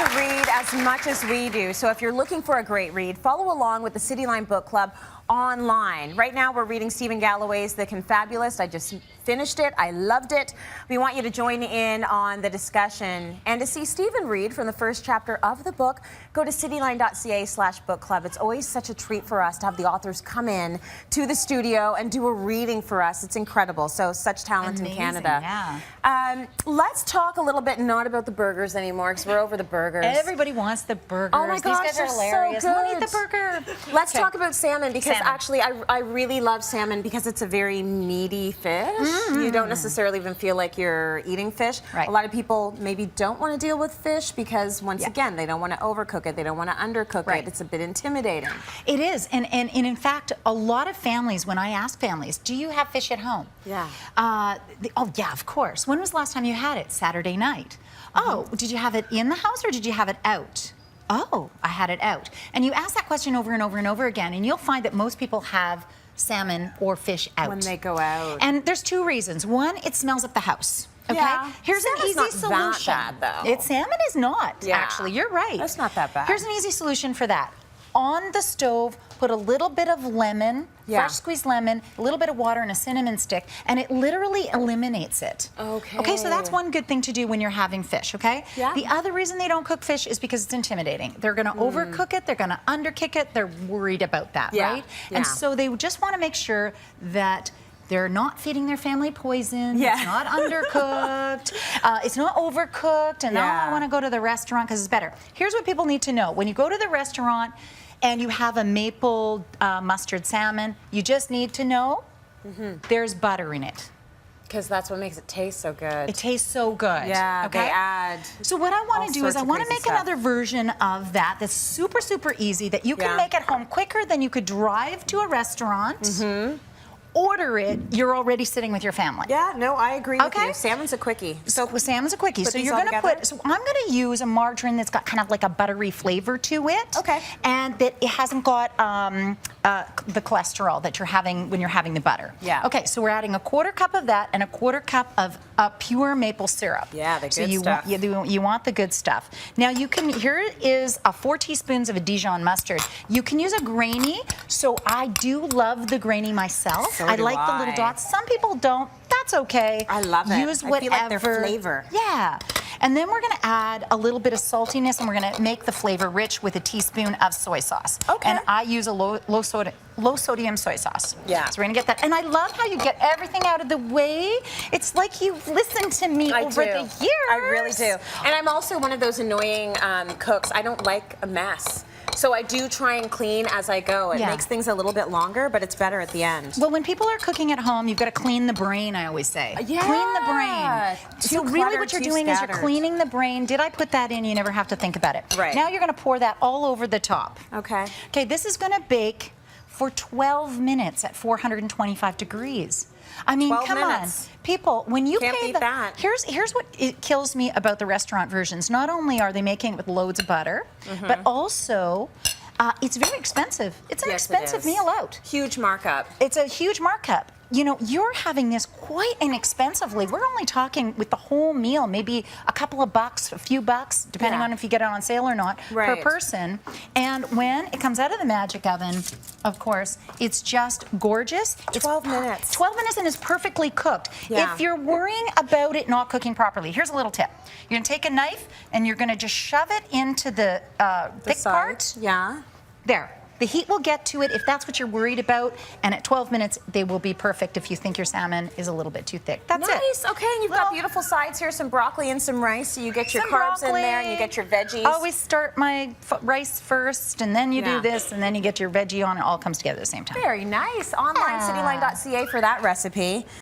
to read as much as we do. So if you're looking for a great read, follow along with the City Line Book Club online. Right now we're reading Stephen Galloway's The Confabulist. I just finished it. I loved it. We want you to join in on the discussion. And to see Stephen read from the first chapter of the book, go to cityline.ca/book club. It's always such a treat for us to have the authors come in to the studio and do a reading for us. It's incredible. So such talent in Canada. Yeah. Let's talk a little bit not about the burgers anymore because we're over the burgers. Everybody wants the burgers. Oh my gosh, these guys are they're hilarious. so I good. want to eat the burger. Let's talk about salmon because actually Salmon. I really love salmon because it's a very meaty fish. You don't necessarily even feel like you're eating fish. Right. A lot of people maybe don't want to deal with fish because once again, they don't want to overcook it. They don't want to undercook it. It's a bit intimidating. It is. And in fact, a lot of families, when I ask families, do you have fish at home? Yeah. Oh, yeah, of course. When was the last time you had it? Saturday night. Oh, did you have it in the house or did you have it out? Oh, I had it out. And you ask that question over and over and over again, and you'll find that most people have salmon or fish out. When they go out. And there's two reasons. One, it smells up the house. Okay? Yeah. Here's an Salmon's easy not solution. that bad, though. Salmon is not, actually. You're right. That's not that bad. Here's an easy solution for that. On the stove, put a little bit of lemon, fresh squeezed lemon, a little bit of water, and a cinnamon stick, and it literally eliminates it. Okay. Okay, so that's one good thing to do when you're having fish, okay? Yeah. The other reason they don't cook fish is because it's intimidating. They're gonna overcook it, they're gonna undercook it, they're worried about that, right? And so they just wanna make sure that they're not feeding their family poison. It's not undercooked. It's not overcooked. And now I want to go to the restaurant because it's better. Here's what people need to know. When you go to the restaurant and you have a maple mustard salmon, you just need to know there's butter in it. Because that's what makes it taste so good. It tastes so good. Yeah, okay? they add. So what I want to do is I want to make stuff. another version of that that's super, super easy that you can make at home quicker than you could drive to a restaurant. Order it, you're already sitting with your family. Yeah, no, I agree with you. Salmon's a quickie. So salmon's a quickie. So you're gonna put, so I'm gonna use a margarine that's got kind of like a buttery flavor to it. Okay. And that it hasn't got the cholesterol that you're having when you're having the butter. Yeah. Okay, so we're adding a 1/4 cup of that and a 1/4 cup of pure maple syrup. Yeah, the good stuff. You want the good stuff. Now you can, here is 4 teaspoons of a Dijon mustard. You can use a grainy, so I do love the grainy myself. So I like the little dots. Some people don't. That's okay. I love it. Use whatever. I feel like their flavor. Yeah. And then we're going to add a little bit of saltiness, and we're going to make the flavor rich with a teaspoon of soy sauce. Okay. And I use a low sodium soy sauce. Yeah. So we're going to get that. And I love how you get everything out of the way. It's like you've listened to me over the years. I really do. And I'm also one of those annoying cooks. I don't like a mess. So I do try and clean as I go. It makes things a little bit longer, but it's better at the end. Well, when people are cooking at home, you've got to clean the brain, I always say. Yeah. Clean the brain. So really what you're doing is you're cleaning the brain. Did I put that in? You never have to think about it. Right. Now you're going to pour that all over the top. Okay. Okay, this is going to bake for 12 minutes at 425 degrees. I mean, come on. People, when you pay the... Here's what it kills me about the restaurant versions. Not only are they making it with loads of butter, but also it's very expensive. It's an expensive meal out. Huge markup. It's a huge markup. You know, you're having this quite inexpensively. We're only talking with the whole meal, maybe a couple of bucks, a few bucks, depending on if you get it on sale or not, per person. And when it comes out of the magic oven, of course, it's just gorgeous. 12 minutes. 12 minutes and it's perfectly cooked. If you're worrying about it not cooking properly, here's a little tip. You're going to take a knife and you're going to just shove it into the thick part. Yeah. There. The heat will get to it if that's what you're worried about, and at 12 minutes, they will be perfect if you think your salmon is a little bit too thick. That's it. Nice. Okay, and you've got beautiful sides here, some broccoli and some rice, so you get your carbs in there and you get your veggies. I always start my rice first, and then you do this, and then you get your veggie on. It all comes together at the same time. Very nice. Online, cityline.ca for that recipe.